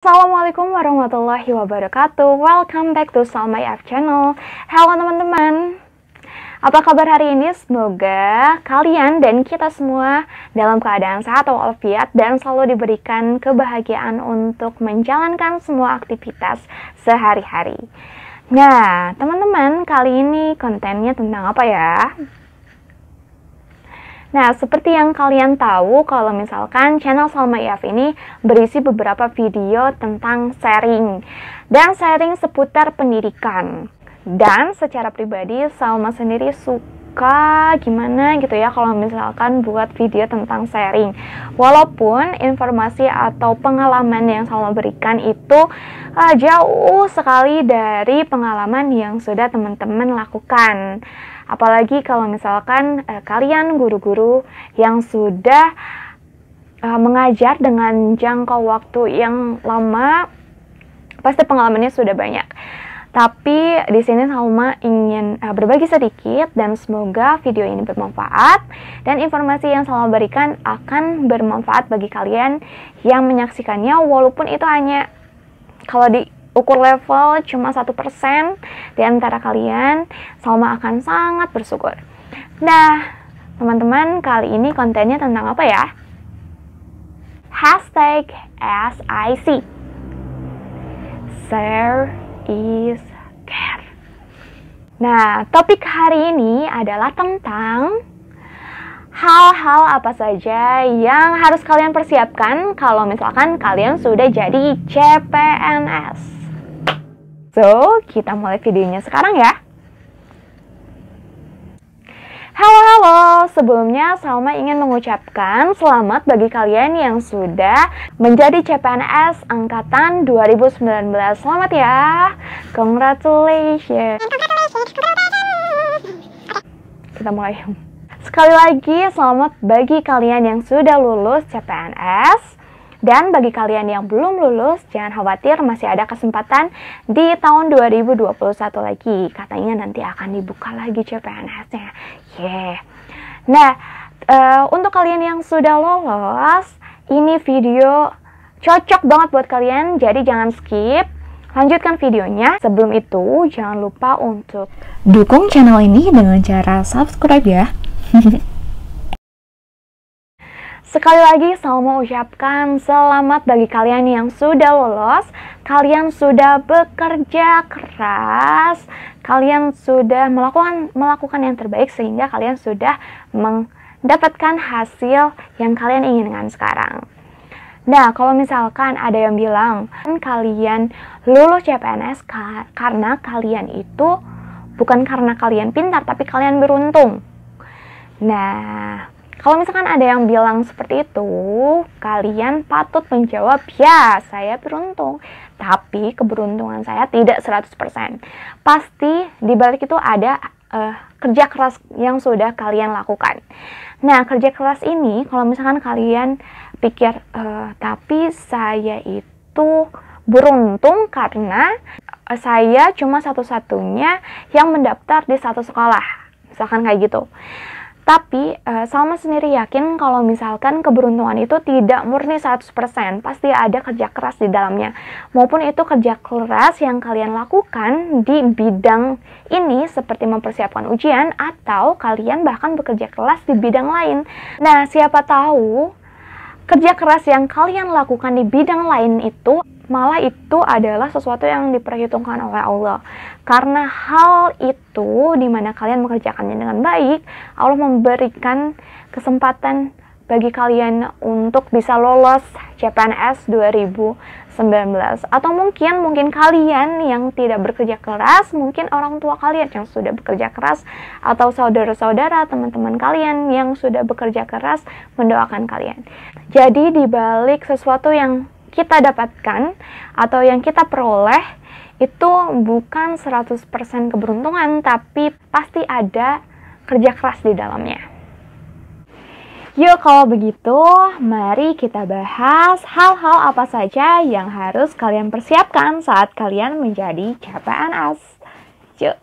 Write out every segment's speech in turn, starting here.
Assalamualaikum warahmatullahi wabarakatuh. Welcome back to Salma IF channel. Halo teman-teman, apa kabar hari ini? Semoga kalian dan kita semua dalam keadaan sehat walafiat dan selalu diberikan kebahagiaan untuk menjalankan semua aktivitas sehari-hari. Nah teman-teman, kali ini kontennya tentang apa ya? Nah, seperti yang kalian tahu, kalau misalkan channel Salma IF ini berisi beberapa video tentang sharing dan sharing seputar pendidikan. Dan secara pribadi, Salma sendiri suka gimana gitu ya kalau misalkan buat video tentang sharing. Walaupun informasi atau pengalaman yang Salma berikan itu jauh sekali dari pengalaman yang sudah teman-teman lakukan. Apalagi kalau misalkan kalian guru-guru yang sudah mengajar dengan jangka waktu yang lama, pasti pengalamannya sudah banyak. Tapi di sini Salma ingin berbagi sedikit dan semoga video ini bermanfaat dan informasi yang Salma berikan akan bermanfaat bagi kalian yang menyaksikannya, walaupun itu hanya kalau diukur level cuma 1% di antara kalian, Salma akan sangat bersyukur. Nah, teman-teman, kali ini kontennya tentang apa ya? Hashtag SIC. Share is care. Nah, topik hari ini adalah tentang hal-hal apa saja yang harus kalian persiapkan kalau misalkan kalian sudah jadi CPNS. So, kita mulai videonya sekarang ya. Halo, sebelumnya Salma ingin mengucapkan selamat bagi kalian yang sudah menjadi CPNS Angkatan 2019. Selamat ya, congratulations. Kita mulai. Sekali lagi, selamat bagi kalian yang sudah lulus CPNS. Dan bagi kalian yang belum lulus, jangan khawatir, masih ada kesempatan di tahun 2021 lagi. Katanya nanti akan dibuka lagi CPNS-nya. Nah, untuk kalian yang sudah lolos, ini video cocok banget buat kalian, jadi jangan skip. Lanjutkan videonya. Sebelum itu, jangan lupa untuk dukung channel ini dengan cara subscribe ya. Sekali lagi, Salma ucapkan selamat bagi kalian yang sudah lolos. Kalian sudah bekerja keras, kalian sudah melakukan yang terbaik sehingga kalian sudah mendapatkan hasil yang kalian inginkan sekarang. Nah, kalau misalkan ada yang bilang kalian lulus CPNS karena kalian itu bukan karena kalian pintar, tapi kalian beruntung. Nah, kalau misalkan ada yang bilang seperti itu, kalian patut menjawab, ya, saya beruntung. Tapi keberuntungan saya tidak 100%. Pasti di balik itu ada kerja keras yang sudah kalian lakukan. Nah, kerja keras ini, kalau misalkan kalian pikir, tapi saya itu beruntung karena saya cuma satu-satunya yang mendaftar di satu sekolah. Misalkan kayak gitu. Tapi Salma sendiri yakin kalau misalkan keberuntungan itu tidak murni 100%, pasti ada kerja keras di dalamnya. Maupun itu kerja keras yang kalian lakukan di bidang ini seperti mempersiapkan ujian atau kalian bahkan bekerja keras di bidang lain. Nah, siapa tahu kerja keras yang kalian lakukan di bidang lain itu malah itu adalah sesuatu yang diperhitungkan oleh Allah. Karena hal itu dimana kalian mengerjakannya dengan baik, Allah memberikan kesempatan bagi kalian untuk bisa lolos CPNS 2019. Atau mungkin kalian yang tidak bekerja keras, mungkin orang tua kalian yang sudah bekerja keras, atau saudara-saudara, teman-teman kalian yang sudah bekerja keras mendoakan kalian. Jadi dibalik sesuatu yang kita dapatkan atau yang kita peroleh itu bukan 100% keberuntungan, tapi pasti ada kerja keras di dalamnya. Yuk, kalau begitu mari kita bahas hal-hal apa saja yang harus kalian persiapkan saat kalian menjadi CPNS. Yuk.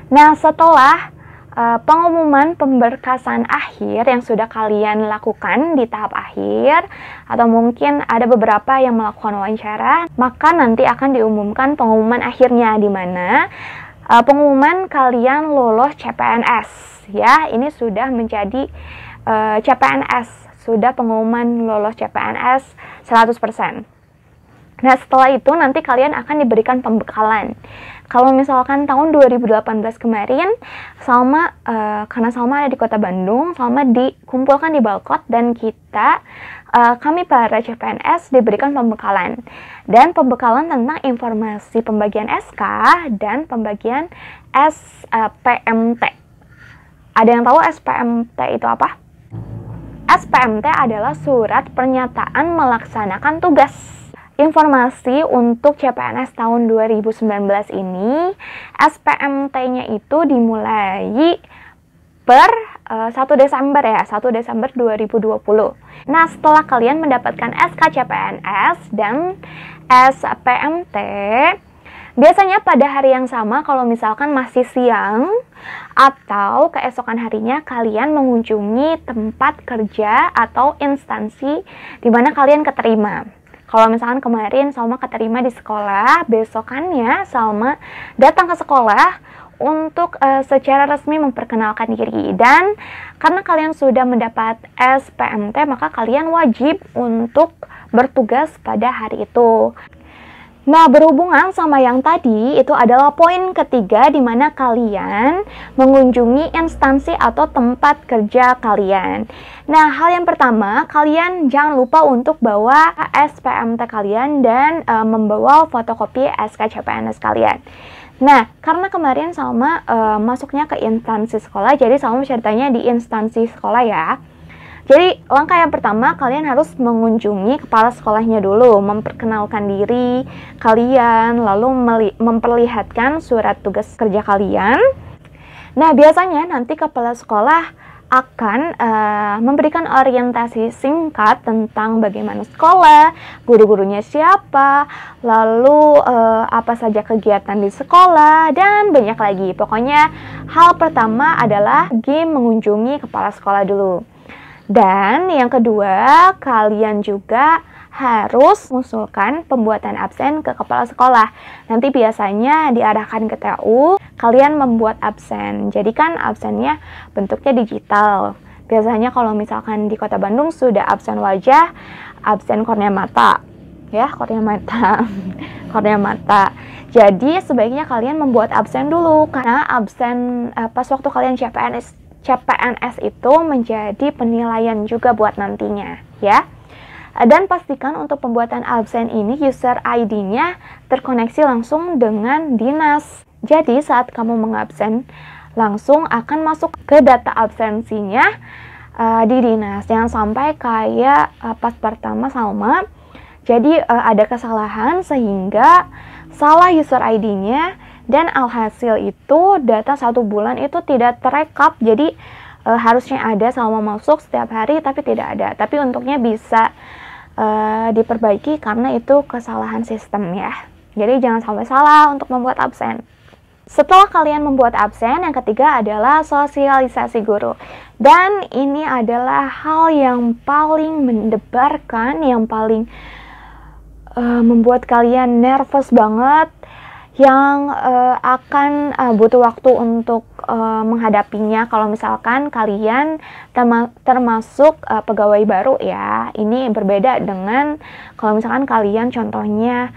Nah, setelah pengumuman pemberkasan akhir yang sudah kalian lakukan di tahap akhir, atau mungkin ada beberapa yang melakukan wawancara, maka nanti akan diumumkan pengumuman akhirnya, di mana pengumuman kalian lolos CPNS, ya. Ini sudah menjadi CPNS, sudah pengumuman lolos CPNS 100%. Nah, setelah itu nanti kalian akan diberikan pembekalan. Kalau misalkan tahun 2018 kemarin, Salma, karena Salma ada di Kota Bandung, Salma dikumpulkan di Balkot, dan kami para CPNS diberikan pembekalan. Dan pembekalan tentang informasi pembagian SK dan pembagian SPMT. Ada yang tahu SPMT itu apa? SPMT adalah surat pernyataan melaksanakan tugas. Informasi untuk CPNS tahun 2019 ini, SPMT-nya itu dimulai per 1 Desember ya, 1 Desember 2020. Nah, setelah kalian mendapatkan SK CPNS dan SPMT, biasanya pada hari yang sama, kalau misalkan masih siang atau keesokan harinya, kalian mengunjungi tempat kerja atau instansi di mana kalian keterima. Kalau misalkan kemarin Salma keterima di sekolah, besokannya Salma datang ke sekolah untuk secara resmi memperkenalkan diri. Dan karena kalian sudah mendapat SPMT, maka kalian wajib untuk bertugas pada hari itu. Nah, berhubungan sama yang tadi, itu adalah poin ketiga di mana kalian mengunjungi instansi atau tempat kerja kalian. Nah, hal yang pertama, kalian jangan lupa untuk bawa SPMT kalian dan membawa fotokopi SK CPNS kalian. Nah, karena kemarin Salma masuknya ke instansi sekolah, jadi Salma ceritanya di instansi sekolah ya. Jadi langkah yang pertama, kalian harus mengunjungi kepala sekolahnya dulu, memperkenalkan diri kalian, lalu memperlihatkan surat tugas kerja kalian. Nah, biasanya nanti kepala sekolah akan memberikan orientasi singkat tentang bagaimana sekolah, guru-gurunya siapa, lalu apa saja kegiatan di sekolah, dan banyak lagi. Pokoknya hal pertama adalah pergi mengunjungi kepala sekolah dulu. Dan yang kedua, kalian juga harus mengusulkan pembuatan absen ke kepala sekolah. Nanti biasanya diarahkan ke TU, kalian membuat absen. Jadi kan absennya bentuknya digital. Biasanya kalau misalkan di Kota Bandung sudah absen wajah, absen kornea mata. Ya, kornea mata. Kornea mata. Jadi sebaiknya kalian membuat absen dulu, karena absen pas waktu kalian CPNS itu menjadi penilaian juga buat nantinya, ya. Dan pastikan untuk pembuatan absen ini user ID-nya terkoneksi langsung dengan dinas. Jadi saat kamu mengabsen, langsung akan masuk ke data absensinya di dinas. Jangan sampai kayak pas pertama Salma, jadi ada kesalahan sehingga salah user ID-nya, dan alhasil itu data 1 bulan itu tidak terekap. Jadi harusnya ada Salma masuk setiap hari, tapi tidak ada. Tapi untuknya bisa diperbaiki karena itu kesalahan sistem ya. Jadi jangan sampai salah untuk membuat absen. Setelah kalian membuat absen, yang ketiga adalah sosialisasi guru. Dan ini adalah hal yang paling mendebarkan, yang paling membuat kalian nervous banget, yang akan butuh waktu untuk menghadapinya. Kalau misalkan kalian termasuk pegawai baru ya, ini berbeda dengan kalau misalkan kalian contohnya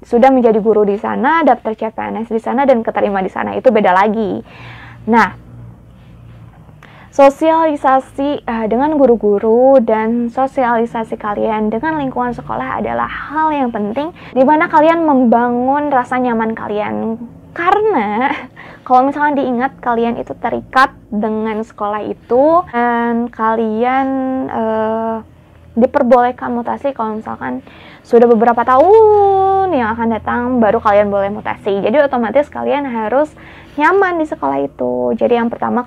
sudah menjadi guru di sana, daftar CPNS di sana, dan keterima di sana, itu beda lagi. Nah, sosialisasi dengan guru-guru dan sosialisasi kalian dengan lingkungan sekolah adalah hal yang penting, di mana kalian membangun rasa nyaman kalian. Karena kalau misalkan diingat kalian itu terikat dengan sekolah itu, dan kalian diperbolehkan mutasi kalau misalkan sudah beberapa tahun yang akan datang baru kalian boleh mutasi. Jadi otomatis kalian harus nyaman di sekolah itu. Jadi yang pertama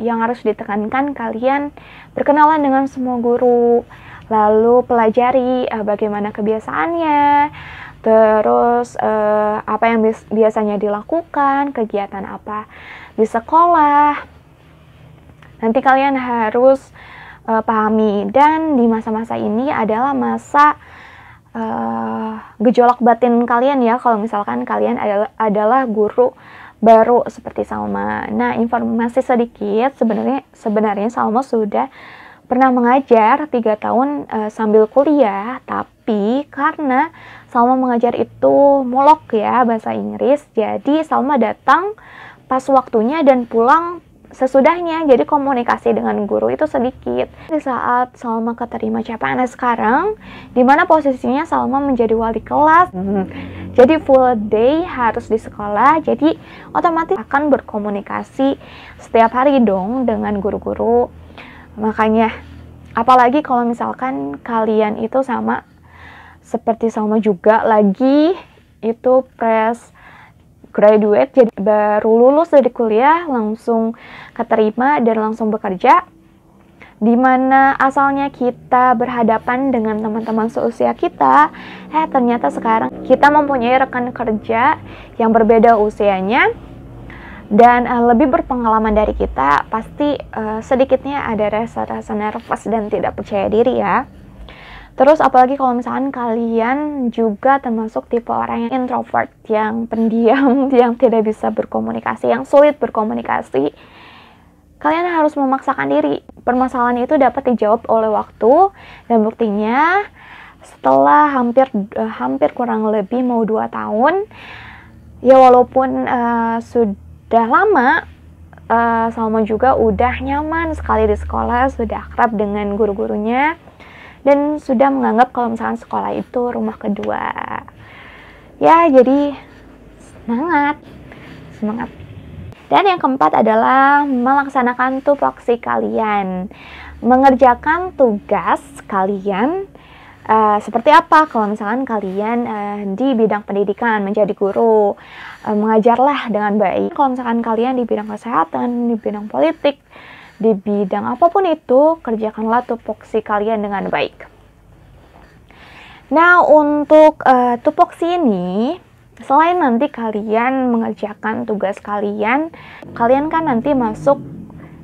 yang harus ditekankan, kalian berkenalan dengan semua guru, lalu pelajari bagaimana kebiasaannya, terus apa yang biasanya dilakukan, kegiatan apa di sekolah. Nanti kalian harus pahami, dan di masa-masa ini adalah masa gejolak batin kalian ya, kalau misalkan kalian adalah guru baru seperti Salma. Nah, informasi sedikit, sebenarnya Salma sudah pernah mengajar 3 tahun sambil kuliah, tapi karena Salma mengajar itu mulok ya, bahasa Inggris, jadi Salma datang pas waktunya dan pulang sesudahnya, jadi komunikasi dengan guru itu sedikit. Di saat Salma keterima CPNS sekarang, dimana posisinya Salma menjadi wali kelas, jadi full day harus di sekolah, jadi otomatis akan berkomunikasi setiap hari dong dengan guru-guru. Makanya, apalagi kalau misalkan kalian itu sama seperti Salma juga lagi itu fresh graduate, jadi baru lulus dari kuliah, langsung keterima dan langsung bekerja, dimana asalnya kita berhadapan dengan teman-teman seusia kita, ternyata sekarang kita mempunyai rekan kerja yang berbeda usianya dan lebih berpengalaman dari kita. Pasti sedikitnya ada rasa-rasa nervous dan tidak percaya diri ya. Terus apalagi kalau misalkan kalian juga termasuk tipe orang yang introvert, yang pendiam, yang tidak bisa berkomunikasi, yang sulit berkomunikasi, kalian harus memaksakan diri. Permasalahan itu dapat dijawab oleh waktu, dan buktinya setelah hampir kurang lebih mau 2 tahun, ya walaupun sudah lama, Salma juga udah nyaman sekali di sekolah, sudah akrab dengan guru-gurunya, dan sudah menganggap kalau misalkan sekolah itu rumah kedua. Ya, jadi semangat. Dan yang keempat adalah melaksanakan tupoksi kalian. Mengerjakan tugas kalian seperti apa kalau misalkan kalian di bidang pendidikan, menjadi guru, mengajarlah dengan baik. Kalau misalkan kalian di bidang kesehatan, di bidang politik, di bidang apapun itu, kerjakanlah tupoksi kalian dengan baik. Nah, untuk tupoksi ini, selain nanti kalian mengerjakan tugas kalian kan nanti masuk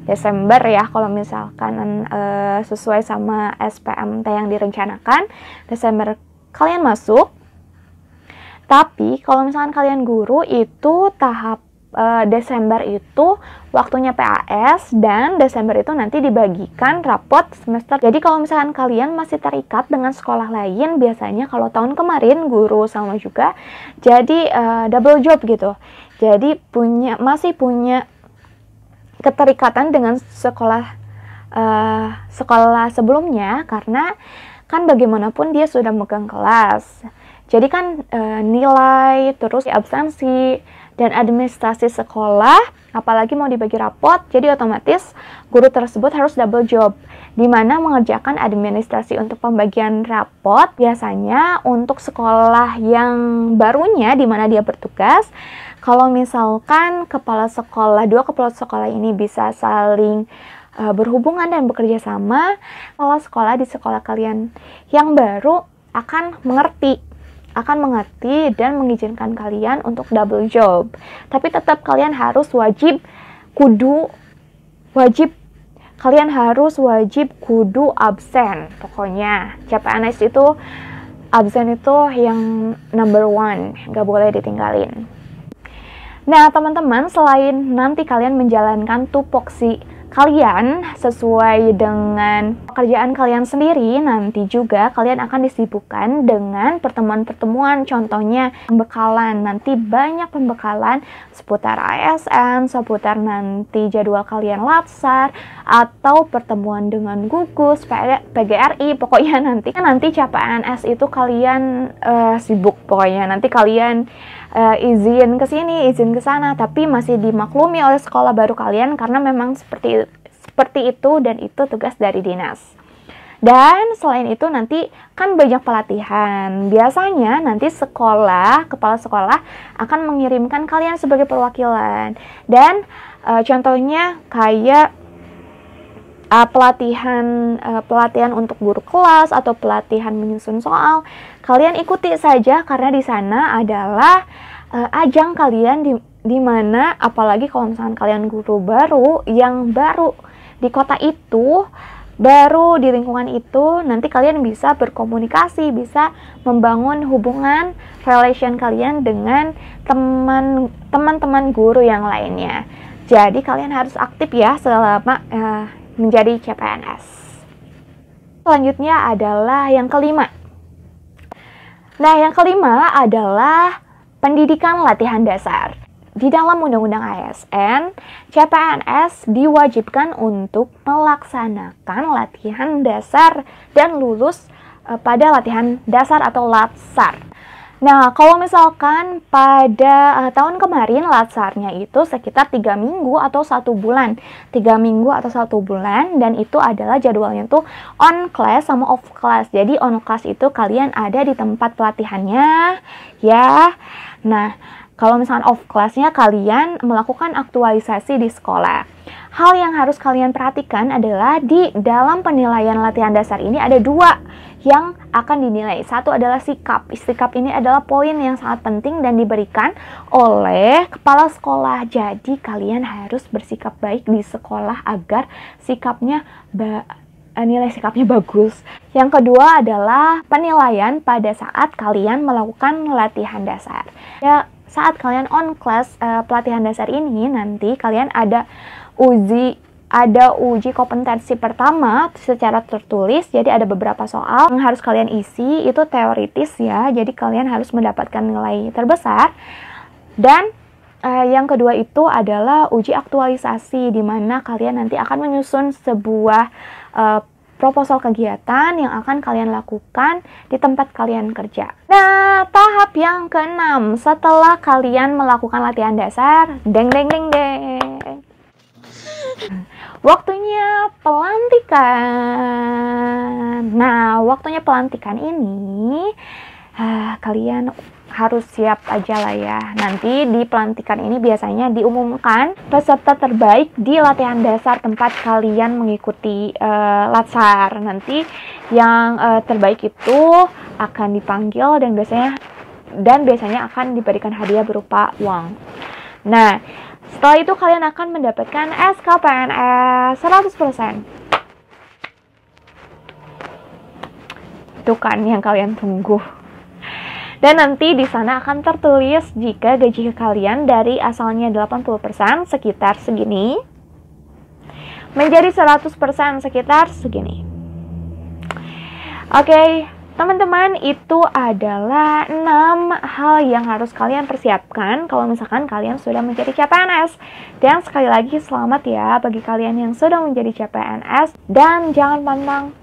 Desember ya, kalau misalkan sesuai sama SPMT yang direncanakan, Desember kalian masuk. Tapi kalau misalkan kalian guru, itu tahap Desember itu waktunya PAS, dan Desember itu nanti dibagikan rapot semester. Jadi kalau misalkan kalian masih terikat dengan sekolah lain, biasanya kalau tahun kemarin guru sama juga jadi double job gitu. Jadi masih punya keterikatan dengan sekolah sebelumnya, karena kan bagaimanapun dia sudah megang kelas. Jadi kan nilai, terus absensi, dan administrasi sekolah, apalagi mau dibagi rapot, jadi otomatis guru tersebut harus double job, di mana mengerjakan administrasi untuk pembagian rapot. Biasanya untuk sekolah yang barunya, di mana dia bertugas, kalau misalkan dua kepala sekolah ini bisa saling berhubungan dan bekerja sama, kepala sekolah di sekolah kalian yang baru akan mengerti dan mengizinkan kalian untuk double job. Tapi tetap kalian harus wajib kudu absen. Pokoknya CPNS itu absen itu yang number 1, gak boleh ditinggalin. Nah teman-teman, selain nanti kalian menjalankan tupoksi kalian sesuai dengan pekerjaan kalian sendiri, nanti juga kalian akan disibukkan dengan pertemuan-pertemuan, contohnya pembekalan. Nanti banyak pembekalan seputar ASN, seputar nanti jadwal kalian latsar, atau pertemuan dengan gugus, PGRI. Pokoknya nanti CPNS itu kalian sibuk. Pokoknya nanti kalian izin ke sini, izin ke sana, tapi masih dimaklumi oleh sekolah baru kalian, karena memang seperti itu, dan itu tugas dari dinas. Dan selain itu nanti kan banyak pelatihan. Biasanya nanti kepala sekolah akan mengirimkan kalian sebagai perwakilan. Dan contohnya kayak pelatihan untuk guru kelas atau pelatihan menyusun soal, kalian ikuti saja karena di sana adalah ajang kalian di mana, apalagi kalau misalkan kalian guru baru yang baru di kota itu, baru di lingkungan itu, nanti kalian bisa berkomunikasi, bisa membangun hubungan relation kalian dengan teman-teman guru yang lainnya. Jadi kalian harus aktif ya selama menjadi CPNS. Selanjutnya adalah yang kelima. Nah, yang kelima adalah pendidikan latihan dasar. Di dalam Undang-Undang ASN, CPNS diwajibkan untuk melaksanakan latihan dasar dan lulus pada latihan dasar atau LATSAR. Nah, kalau misalkan pada tahun kemarin LATSAR-nya itu sekitar 3 minggu atau 1 bulan. 3 minggu atau 1 bulan, dan itu adalah jadwalnya tuh on class sama off class. Jadi on class itu kalian ada di tempat pelatihannya, ya. Nah, kalau misalkan off class-nya kalian melakukan aktualisasi di sekolah. Hal yang harus kalian perhatikan adalah di dalam penilaian latihan dasar ini ada 2 yang akan dinilai. Satu adalah sikap. Sikap ini adalah poin yang sangat penting dan diberikan oleh kepala sekolah. Jadi kalian harus bersikap baik di sekolah agar nilai sikapnya bagus. Yang kedua adalah penilaian pada saat kalian melakukan latihan dasar. Ya, saat kalian on class pelatihan dasar ini, nanti kalian ada uji kompetensi pertama secara tertulis. Jadi ada beberapa soal yang harus kalian isi, itu teoritis ya, jadi kalian harus mendapatkan nilai terbesar. Dan yang kedua itu adalah uji aktualisasi, di mana kalian nanti akan menyusun sebuah proposal kegiatan yang akan kalian lakukan di tempat kalian kerja. Nah, tahap yang keenam, setelah kalian melakukan latihan dasar, waktunya pelantikan. Nah, waktunya pelantikan ini kalian harus siap aja lah ya. Nanti di pelantikan ini biasanya diumumkan peserta terbaik di latihan dasar tempat kalian mengikuti LATSAR. Nanti yang terbaik itu akan dipanggil dan biasanya akan diberikan hadiah berupa uang. Nah, setelah itu kalian akan mendapatkan SKPNS 100%. Itu kan yang kalian tunggu. Dan nanti di sana akan tertulis jika gaji kalian dari asalnya 80% sekitar segini, menjadi 100% sekitar segini. Oke, teman-teman, itu adalah 6 hal yang harus kalian persiapkan kalau misalkan kalian sudah menjadi CPNS. Dan sekali lagi selamat ya bagi kalian yang sudah menjadi CPNS, dan jangan pantang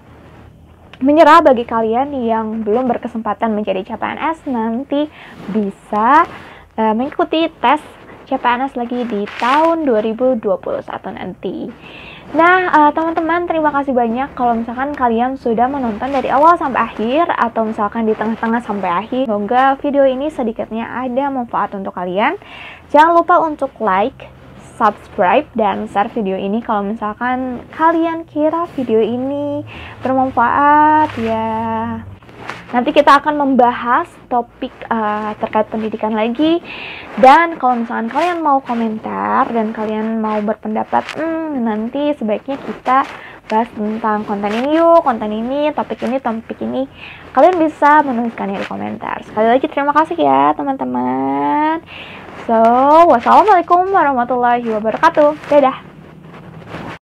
menyerah bagi kalian yang belum berkesempatan menjadi CPNS, nanti bisa mengikuti tes CPNS lagi di tahun 2021 nanti. Nah, teman-teman, terima kasih banyak kalau misalkan kalian sudah menonton dari awal sampai akhir, atau misalkan di tengah-tengah sampai akhir. Semoga video ini sedikitnya ada manfaat untuk kalian. Jangan lupa untuk like, subscribe, dan share video ini kalau misalkan kalian kira video ini bermanfaat ya. Nanti kita akan membahas topik terkait pendidikan lagi. Dan kalau misalkan kalian mau komentar dan kalian mau berpendapat, nanti sebaiknya kita bahas tentang konten ini yuk, konten ini, topik ini, kalian bisa menuliskannya di komentar. Sekali lagi terima kasih ya teman-teman. So, wassalamualaikum warahmatullahi wabarakatuh. Dadah.